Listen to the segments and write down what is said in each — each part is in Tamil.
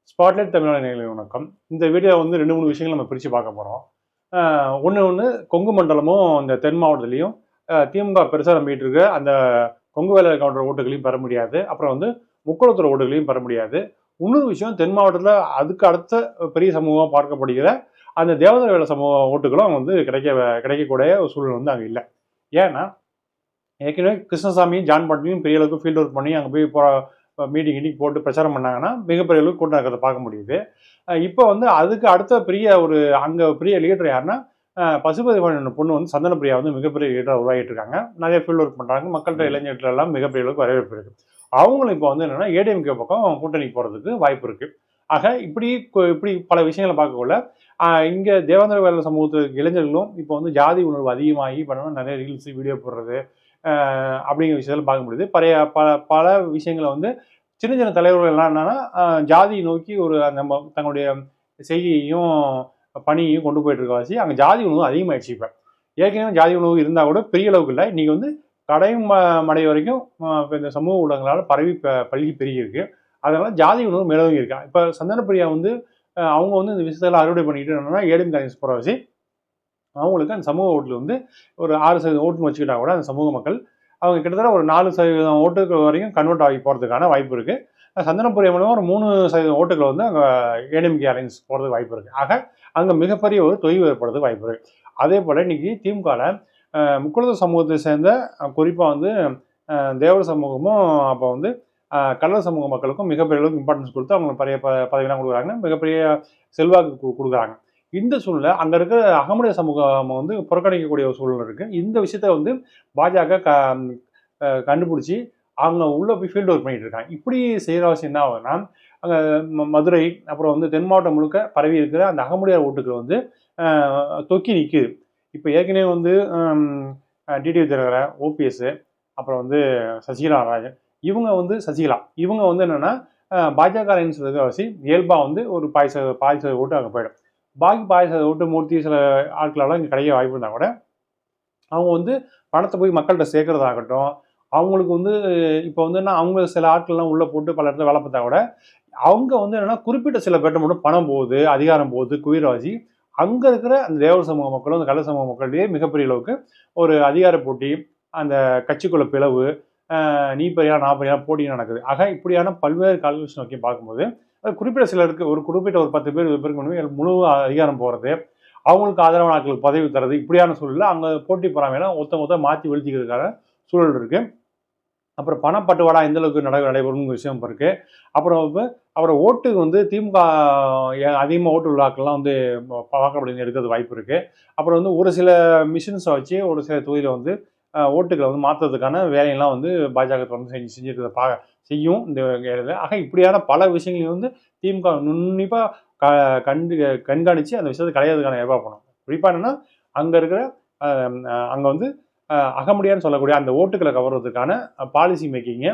ஸ்பாட்லைட் தமிழ்நாடு நேயர்களுக்கு வணக்கம். இந்த வீடியோ வந்து 2, 3 விஷயங்கள் நம்ம பிரிச்சு பார்க்க போறோம். ஒண்ணு கொங்கு மண்டலமும், இந்த தென் மாவட்டத்திலயும் திமுக பெருசா நம்பிட்டு இருக்க அந்த கொங்கு வேலை கவுண்டர் ஓட்டுகளையும் பெற முடியாது. அப்புறம் வந்து முக்குளத்தூர் ஓட்டுகளையும் பெற முடியாது. இன்னொரு விஷயம், தென் மாவட்டத்துல அதுக்கு அடுத்த பெரிய சமூகமா பார்க்கப்படுகிற அந்த தேவதாரு வேலை சமூக ஓட்டுகளும் வந்து கிடைக்கக்கூடிய ஒரு சூழல் வந்து அங்க இல்ல. ஏன்னா, ஏற்கனவே கிருஷ்ணசாமி, ஜான் பாண்டியனும் பெரிய அளவுக்கு ஃபீல்ட் ஒர்க் பண்ணி அங்க போய் மீட்டிங் போட்டு பிரச்சாரம் பண்ணாங்கன்னா மிகப்பெரிய அளவுக்கு கூட்டம் இருக்கிறத பார்க்க முடியுது. இப்போ வந்து அதுக்கு அடுத்த பெரிய ஒரு அங்க பெரிய லீடர் யாருன்னா, பசுபதி பொண்ணு வந்து சந்தன பிரியா வந்து மிகப்பெரிய லீடரா உருவாகிட்டு இருக்காங்க. நிறைய ஃபீல்ட் ஒர்க் பண்றாங்க. மக்கள்கிட்ட இளைஞர்கள் எல்லாம் மிகப்பெரிய அளவுக்கு வரவேற்பு இருக்கு. அவங்களும் இப்போ வந்து என்னன்னா ஏடிஎம்கே பக்கம் கூட்டணிக்கு போறதுக்கு வாய்ப்பு இருக்கு. ஆக இப்படி பல விஷயங்களை பார்க்கக்குள்ள இங்க தேவேந்திர வேலை சமூகத்துக்கு இளைஞர்களும் இப்போ வந்து ஜாதி உணர்வு அதிகமாகி பண்ணணும், நிறைய ரீல்ஸ் வீடியோ போடுறது அப்படிங்கிற விஷயத்தில் பார்க்க முடியுது. பல விஷயங்களை வந்து சின்ன சின்ன தலைவர்கள் எல்லாம் என்னன்னா ஜாதியை நோக்கி ஒரு நம்ம தங்களுடைய செய்தியையும் பணியையும் கொண்டு போயிட்டு இருக்க வாசி அங்கே ஜாதி உணவு அதிகமாகிடுச்சு. இப்போ ஏற்கனவே ஜாதி உணவு இருந்தால் கூட பெரிய அளவுக்கு இல்லை. இன்னைக்கு வந்து கடையும் மடை வரைக்கும் இந்த சமூக ஊடகங்களால் பல்கி பெருகி இருக்கு. அதனால ஜாதி உணவு மேலோங்கி இருக்கா. இப்போ சந்தனப்பிரியா வந்து அவங்க வந்து இந்த விஷயத்தெல்லாம் அறுவடை பண்ணிட்டு என்னன்னா ஏடிஎம் காங்கிரஸ் போகிறவாசி அவங்களுக்கு அந்த சமூக ஓட்டில் வந்து ஒரு 6% ஓட்டுன்னு வச்சுக்கிட்டா கூட அந்த சமூக மக்கள் அவங்க கிட்டத்தட்ட ஒரு 4% ஓட்டுகள் வரைக்கும் கன்வெர்ட் ஆகி போகிறதுக்கான வாய்ப்பு இருக்குது. சந்தனப்புரிய மூலமாக ஒரு 3% ஓட்டுகள் வந்து அங்கே ஏடிஎம்கே அலைன்ஸ் போகிறதுக்கு வாய்ப்பு இருக்குது. ஆக அங்கே மிகப்பெரிய ஒரு தொய்வு ஏற்படுறதுக்கு வாய்ப்பு இருக்குது. அதே போல் இன்னைக்கு திமுகவில் முக்குளத்தூர் சமூகத்தை சேர்ந்த குறிப்பாக வந்து தேவர் சமூகமும் அப்போ வந்து கல்லர் சமூக மக்களுக்கும் மிகப்பெரிய அளவுக்கு இம்பார்ட்டன்ஸ் கொடுத்து அவங்களுக்கு பெரிய பதவியெல்லாம் கொடுக்குறாங்க, மிகப்பெரிய செல்வாக்கு கொடுக்குறாங்க. இந்த சூழ்நிலை அங்க இருக்கிற அகமுடைய சமூகம் வந்து புறக்கணிக்கக்கூடிய ஒரு சூழ்நிலை இருக்கு. இந்த விஷயத்த வந்து பாஜக கண்டுபிடிச்சி அவங்க உள்ள போய் ஃபீல்டு ஒர்க் பண்ணிட்டு இருக்காங்க. இப்படி செய்யற அவசியம் என்ன ஆகுதுன்னா, அங்க மதுரை அப்புறம் வந்து தென் மாவட்டம் முழுக்க பரவி இருக்கிற அந்த அகமுடையார் ஓட்டுகள் வந்து தொக்கி நிற்குது. இப்போ ஏற்கனவே வந்து டிடிவி தினகரன், ஓபிஎஸ், அப்புறம் வந்து சசிகலா நடராஜன், இவங்க வந்து என்னன்னா பாஜக அவசி இயல்பா வந்து ஒரு பாதி ஓட்டு அங்கே போயிடும். பாக்கி பாயச ஓட்டு மூர்த்தி சில ஆட்களெல்லாம் இங்கே கிடைக்க வாய்ப்பு இருந்தால் கூட அவங்க வந்து பணத்தை போய் மக்கள்கிட்ட சேர்க்கறதாகட்டும், அவங்களுக்கு வந்து இப்போ வந்து என்ன அவங்க சில ஆட்கள்லாம் உள்ளே போட்டு பல இடத்துல வேலை பார்த்தா கூட அவங்க வந்து என்னென்னா குறிப்பிட்ட சில பேர்ட்ட மட்டும் பணம் போகுது, அதிகாரம் போகுது, குயிராசி அங்கே இருக்கிற அந்த தேவர் சமூக மக்களும் அந்த கள்ள சமூக மக்களிடையே மிகப்பெரிய அளவுக்கு ஒரு அதிகார போட்டி, அந்த கட்சிக்குள்ள பிளவு, நீ பெரியா நான் பெரியா போட்டி நடக்குது. ஆக இப்படியான பல்வேறு கால்குலேஷன் நோக்கி பார்க்கும்போது குறிப்பிட்ட சிலருக்கு ஒரு குறிப்பிட்ட ஒரு 10 பேர் பேருக்கு முழு அதிகாரம் போகிறது, அவங்களுக்கு ஆதரவான ஆட்களுக்கு பதவி தரது, இப்படியான சூழலில் அங்கே போட்டி பொறாமையெல்லாம் ஒருத்த மாற்றி வீழ்த்திக்கிறதுக்கான சூழல் இருக்கு. அப்புறம் பணப்பட்டுவாடா எந்த அளவுக்கு நடைபெறும் விஷயம் இருக்கு. அப்புறம் ஓட்டு வந்து திமுக அதிகமாக ஓட்டு உள்ளாக்கள்லாம் வந்து வாக்குப்பதிவு எடுக்கிறது வாய்ப்பு இருக்கு. அப்புறம் வந்து ஒரு சில மிஷின்ஸை வச்சு ஒரு சில தொகுதியில் வந்து ஓட்டுகளை வந்து மாற்றுறதுக்கான வேலையெல்லாம் வந்து பாஜக தொடர்ந்து செஞ்சுருக்கிறத செய்யும் இந்த இதில். ஆக இப்படியான பல விஷயங்களையும் வந்து திமுக நுண்ணிப்பாக கண்காணித்து அந்த விஷயத்தை கிடையாதுக்கான ஏற்பாடு பண்ணும். குறிப்பாக என்னென்னா அங்கே வந்து அகமுடியான்னு சொல்லக்கூடிய அந்த ஓட்டுகளை கவர்றதுக்கான பாலிசி மேக்கிங்கை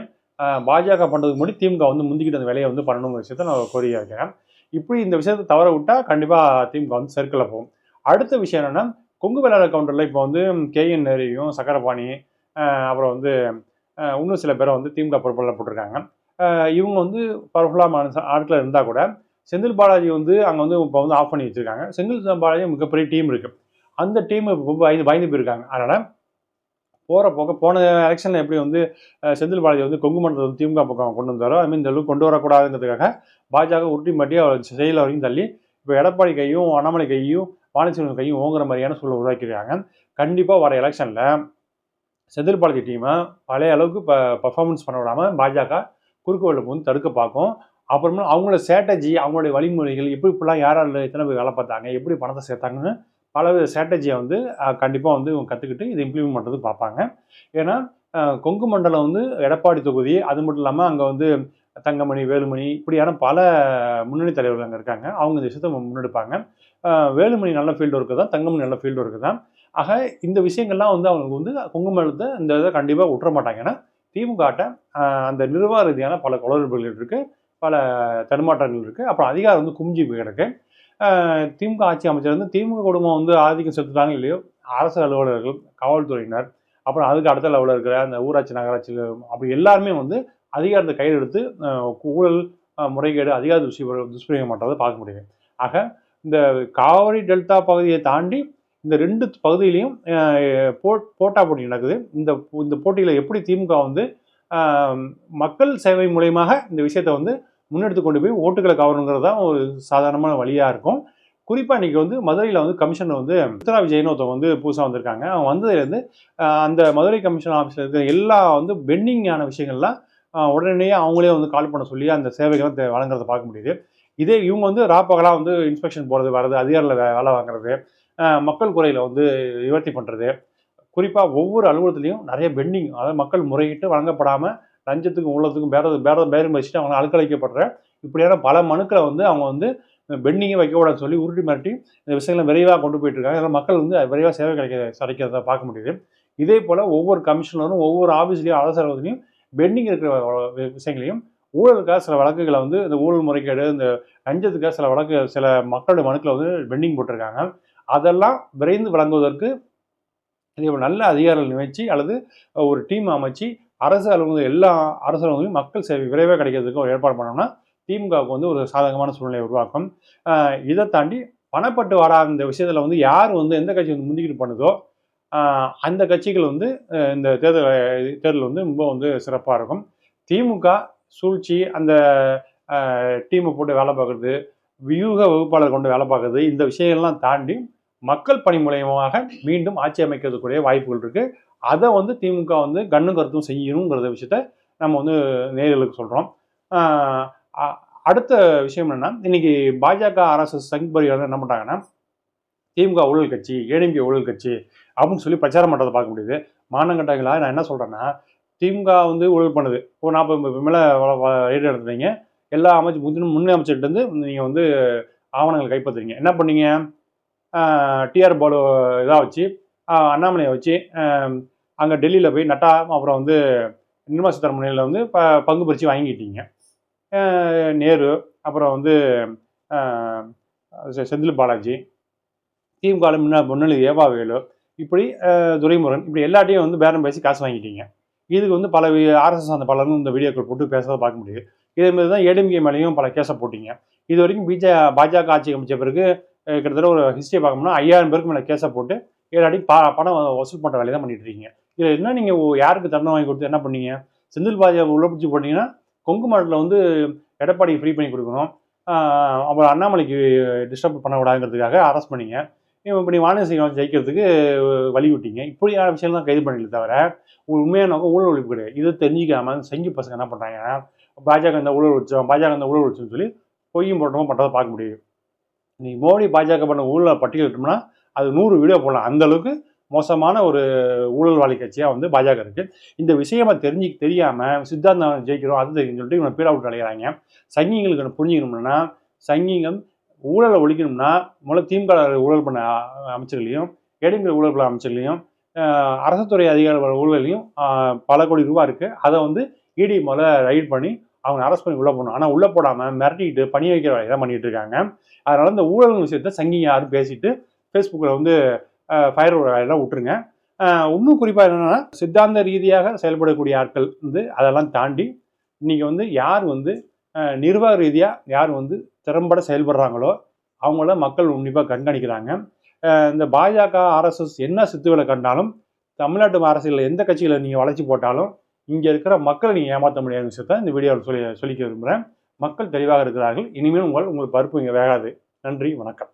பாஜக பண்ணுறதுக்கு முன்னாடி திமுக வந்து முந்திக்கிட்டு அந்த வேலையை வந்து பண்ணணுங்கிற விஷயத்தை நான் கோரிக்கை வைக்கிறேன். இப்படி இந்த விஷயத்தை தவற விட்டால் கண்டிப்பாக திமுக வந்து சர்க்கிளில் போகும். அடுத்த விஷயம் என்னென்னா, கொங்கு வேளாளர் கவுண்டரில் இப்போ வந்து கேஎன் நேருவையும் சக்கரபாணி அப்புறம் வந்து இன்னும் சில பேரை வந்து திமுக பொறுப்பில் போட்டிருக்காங்க. இவங்க வந்து பவர்ஃபுல்லான ஆட்கள் இருந்தால் கூட செந்தில் பாலாஜி வந்து அங்கே வந்து இப்போ வந்து ஆஃப் பண்ணி வச்சுருக்காங்க. செந்தில் பாலாஜி மிகப்பெரிய டீம் இருக்குது. அந்த டீம் பயந்து போயிருக்காங்க. அதனால் போன எலெக்ஷனில் எப்படி வந்து செந்தில் பாலாஜி வந்து கொங்கு மண்டலத்தை வந்து திமுக பக்கம் கொண்டு வந்தாரோ அதுமாதிரி இந்த அளவுக்கு கொண்டு வரக்கூடாதுங்கிறதுக்காக பாஜக உருட்டி மாட்டி அவர் செயலில் வரைக்கும் தள்ளி இப்போ எடப்பாடி கையும் அண்ணாமலை கையும் வாணிசிவன் கையும் ஓங்குற மாதிரியான சூழல் உருவாக்கியிருக்காங்க. கண்டிப்பாக வர எலெக்ஷனில் செந்தில் பாலாஜி டீமை பழைய அளவுக்கு பர்ஃபார்மன்ஸ் பண்ண விடாமல் பாஜக குறுக்கு வழிப்பு வந்து தடுக்க பார்க்கும். அப்புறமா அவங்களோட ஸ்ட்ராட்டஜி, அவங்களுடைய வழிமுறைகள் எப்படி இப்படிலாம் யாரால் எத்தனை பேர் வேலை பார்த்தாங்க, எப்படி பணத்தை சேர்த்தாங்கன்னு பலவித ஸ்ட்ராட்டஜியை வந்து கண்டிப்பாக வந்து இவங்க கற்றுக்கிட்டு இதை இம்ப்ளிமெண்ட் பண்ணுறதுக்கு பார்ப்பாங்க. ஏன்னா கொங்கு மண்டலம் வந்து எடப்பாடி தொகுதி, அது மட்டும் இல்லாமல் அங்கே வந்து தங்கமணி, வேலுமணி இப்படியான பல முன்னணி தலைவர்கள் அங்கே இருக்காங்க. அவங்க இந்த விஷயத்தை முன்னெடுப்பாங்க. வேலுமணி நல்ல ஃபீல்டு ஒர்க்கு தான், தங்கமணி நல்ல ஃபீல்டு ஒர்க்கு தான். ஆக இந்த விஷயங்கள்லாம் வந்து அவங்களுக்கு வந்து கொங்கு மண்டலத்தை இந்த இதை கண்டிப்பாக விட்டுற மாட்டாங்க. ஏன்னா திமுகட்ட அந்த நிர்வாக ரீதியான பல குளறுபடிகள் இருக்குது, பல தடுமாற்றங்கள் இருக்குது. அப்புறம் அதிகாரம் வந்து குமிஞ்சி கிடக்கு. திமுக ஆட்சி அமைச்சர் வந்து திமுக குடும்பம் வந்து ஆதிக்கம் செலுத்துட்டாங்க இல்லையோ, அரசு அலுவலர்கள், காவல்துறையினர், அப்புறம் அதுக்கு அடுத்த லெவலில் இருக்கிற அந்த ஊராட்சி நகராட்சி அப்படி எல்லாருமே வந்து அதிகாரத்தை கையில் எடுத்து ஊழல் முறைகேடு, அதிகார துஷ்பிரயோகம் பண்ணுறதை பார்க்க முடியுது. ஆக இந்த காவிரி டெல்டா பகுதியை தாண்டி இந்த 2 பகுதியிலையும் போட்டா போட்டி நடக்குது. இந்த போட்டியில் எப்படி திமுக வந்து மக்கள் சேவை மூலயமாக இந்த விஷயத்தை வந்து முன்னெடுத்து கொண்டு போய் ஓட்டுகளை கவரணுங்கிறது தான் ஒரு சாதாரணமான வழியாக இருக்கும். குறிப்பாக இன்றைக்கி வந்து மதுரையில் வந்து கமிஷன் வந்து சித்ரா விஜயன்னு ஒருத்தவங்க வந்து புதுசாக வந்திருக்காங்க. அவங்க வந்ததுலேருந்து அந்த மதுரை கமிஷன் ஆஃபீஸில் இருக்கிற எல்லா வந்து பெண்டிங்கான விஷயங்கள்லாம் உடனடியே அவங்களே வந்து கால் பண்ண சொல்லி அந்த சேவைகளை வழங்குறதை பார்க்க முடியுது. இதே இவங்க வந்து ராப்பகலாக வந்து இன்ஸ்பெக்ஷன் போகிறது வர்றது, அதிகாரில் வேலை வாங்குறது, மக்கள் குறையில் வந்து நிவர்த்தி பண்ணுறது, குறிப்பாக ஒவ்வொரு அலுவலகத்துலேயும் நிறைய பெண்டிங், அதாவது மக்கள் முறையிட்டு வழங்கப்படாமல் லஞ்சத்துக்கும் உள்ளத்துக்கும் பேரம் வச்சுட்டு அவங்க அழுக்கழிக்கப்படுற இப்படியான பல மனுக்களை வந்து அவங்க வந்து பெண்டிங்கே வைக்கக்கூடாதுன்னு சொல்லி உருட்டி மிரட்டி இந்த விஷயங்களை விரைவாக கொண்டு போயிட்டு இருக்காங்க. அதனால் மக்கள் வந்து விரைவாக சேவை கிடைக்கிறத பார்க்க முடியுது. இதே போல் ஒவ்வொரு கமிஷனரும் ஒவ்வொரு ஆஃபீஸ்லேயும் அரசு அலுவலகத்துலையும் பெண்டிங் இருக்கிற விஷயங்களையும் ஊழலுக்காக சில வழக்குகளை வந்து இந்த ஊழல் முறைகேடு, இந்த லஞ்சத்துக்காக சில மக்களுடைய மனுக்களை வந்து பெண்டிங் போட்டிருக்காங்க. அதெல்லாம் விரைந்து வழங்குவதற்கு இதே நல்ல அதிகாரிகள் நியமிச்சு அல்லது ஒரு டீம் அமைச்சு அரசு அலுவலகம் எல்லா அரசு அலுவலகங்களையும் மக்கள் சேவை விரைவாக கிடைக்கிறதுக்கு ஒரு ஏற்பாடு பண்ணோம்னா திமுகவுக்கு வந்து ஒரு சாதகமான சூழ்நிலையை உருவாக்கும். இதை தாண்டி பணப்பட்டு வாடா இந்த விஷயத்தில் வந்து யார் வந்து எந்த கட்சி வந்து முந்திக்கிட்டு பண்ணுதோ அந்த கட்சிகள் வந்து இந்த தேர்தல் வந்து ரொம்ப வந்து சிறப்பாக இருக்கும். திமுக சூழ்ச்சி, அந்த டீமை போட்டு வேலை பார்க்குறது, வியூக வகுப்பாளர் கொண்டு வேலை பார்க்குறது, இந்த விஷயங்கள்லாம் தாண்டி மக்கள் பணி மூலயமாக மீண்டும் ஆட்சி அமைக்கிறதுக்குரிய வாய்ப்புகள் இருக்குது. அதை வந்து திமுக வந்து கண்ணும் கருத்தும் செய்யணுங்கிற விஷயத்த நம்ம வந்து நேயர்களுக்கு சொல்கிறோம். அடுத்த விஷயம் என்னென்னா, இன்னைக்கு பாஜக ஆர்எஸ்எஸ் சங் பரிவார் என்ன பண்ணுறாங்கன்னா, திமுக ஊழல் கட்சி, ஏடிஎம்கே ஊழல் கட்சி அப்படின்னு சொல்லி பிரச்சாரம் பண்ணுறதை பார்க்க முடியுது. மானங்கட்டாங்களா நான் என்ன சொல்கிறேன்னா, திமுக வந்து ஊழல் பண்ணுது, ஒரு 40 மேலே ரெய்டு நடத்துறீங்க, எல்லா முன்னே அமைச்சர்கிட்டருந்து நீங்கள் வந்து ஆவணங்களை கைப்பற்றுறீங்க. என்ன பண்ணீங்க? டிஆர் பாலு இதாக வச்சு, அண்ணாமலையை வச்சு அங்கே டெல்லியில் போய் நட்டா, அப்புறம் வந்து நிர்மலா சீதாராமனில் வந்து பங்கு பறித்து வாங்கிட்டீங்க. நேரு, அப்புறம் வந்து செந்தில் பாலாஜி, திமுக முன்னாள் ஏவாவேலு, இப்படி துரைமுருகன், இப்படி எல்லாட்டையும் வந்து பேரம் பேசி காசு வாங்கிட்டீங்க. இதுக்கு வந்து பல ஆர்எஸ்எஸ் அந்த பலரும் இந்த வீடியோக்கள் போட்டு பேசுறதை பார்க்க முடியுது. இதேமாதிரி தான் ஏடிஎம்கே மேலேயும் பல கேஸை போட்டீங்க. இது வரைக்கும் பாஜக ஆட்சி அமைச்ச பிறகு கிட்டத்தட்ட ஒரு ஹிஸ்ட்ரியை பார்க்கணும்னா 5000 பேருக்கு மேலே கேஸை போட்டு எல்லாட்டி பணம் வசூல் பண்ணுற வேலையை தான் பண்ணிட்டு இருக்கீங்க. இதில் என்ன நீங்கள் யாருக்கு தண்டனை வாங்கி கொடுத்து என்ன பண்ணீங்க? செந்தில் பாலாஜி உள்ள பிடிச்சி போட்டிங்கன்னா கொங்கு மாவட்டத்தில் வந்து எடப்பாடி ஃப்ரீ பண்ணி கொடுக்கணும், அப்புறம் அண்ணாமலைக்கு டிஸ்டர்ப் பண்ணக்கூடாதுங்கிறதுக்காக அரெஸ்ட் பண்ணிங்க. இப்படி மாநில செய்யணும் ஜெயிக்கிறதுக்கு வழி விட்டீங்க. இப்படியான விஷயம் தான் கைது பண்ணல தவிர உண்மையான நோக்கம் ஊழல் ஒழிப்பு கிடையாது. இதை தெரிஞ்சிக்காம சங்கி பசங்க என்ன பண்ணுறாங்கன்னா, பாஜக இந்த ஊழல் ஒழிச்சோன்னு சொல்லி பொய்யும் போட்டோமோ பண்ணுறதை பார்க்க முடியும். நீ மோடி பாஜக பண்ண ஊழலை பட்டியலிட்டோம்னா அது 100 வீடியோ போடலாம். அந்த அளவுக்கு மோசமான ஒரு ஊழல்வாதி கட்சியாக வந்து பாஜக இருக்குது. இந்த விஷயமா தெரியாமல் சித்தாந்தம் ஜெயிக்கிறோம் அது தெரியும் சொல்லிட்டு இவனை பீரா விட்டு அலைகிறாங்க. சங்கிங்களுக்கு புரிஞ்சுக்கணும்னா, சங்கிங்கம் ஊழலை ஒழிக்கணும்னா முதல்ல திமுக ஊழல் பண்ண அமைச்சர்களையும், ஏடிஎம்கே ஊழல் பண்ண அமைச்சர்களையும், அரசு துறை அதிகாரிகள் ஊழலையும் பல கோடி ரூபா இருக்குது. அதை வந்து இடி முதல்ல ரைட் பண்ணி அவங்க அரெஸ்ட் பண்ணி உள்ளே போகணும். ஆனால் உள்ளே போடாமல் மிரட்டிட்டு பணி வைக்கிற வேலையை தான் பண்ணிட்டு இருக்காங்க. அதனால இந்த ஊழல் விஷயத்தை சங்கிங்க யாரும் பேசிட்டு ஃபேஸ்புக்கில் வந்து ஃபயர் வேலையெல்லாம் விட்டுருங்க. இன்னும் குறிப்பாக என்னென்னா, சித்தாந்த ரீதியாக செயல்படக்கூடிய ஆட்கள் வந்து அதெல்லாம் தாண்டி இன்றைக்கி வந்து யார் வந்து நிர்வாக ரீதியாக யார் வந்து திறம்பட செயல்படுறாங்களோ அவங்கள மக்கள் உன்னிப்பாக கண்காணிக்கிறாங்க. இந்த பாஜக ஆர்எஸ்எஸ் என்ன சித்துக்களை கண்டாலும் தமிழ்நாட்டு அரசியலில் எந்த கட்சிகளை நீங்கள் வளைச்சி போட்டாலும் இங்கே இருக்கிற மக்களை நீங்கள் ஏமாற்ற முடியாத விஷயத்தை இந்த வீடியோவில் சொல்லிக்க விரும்புகிறேன். மக்கள் தெளிவாக இருக்கிறார்கள். இனிமேல் உங்களுக்கு பருப்பு இங்கே வேகாது. நன்றி, வணக்கம்.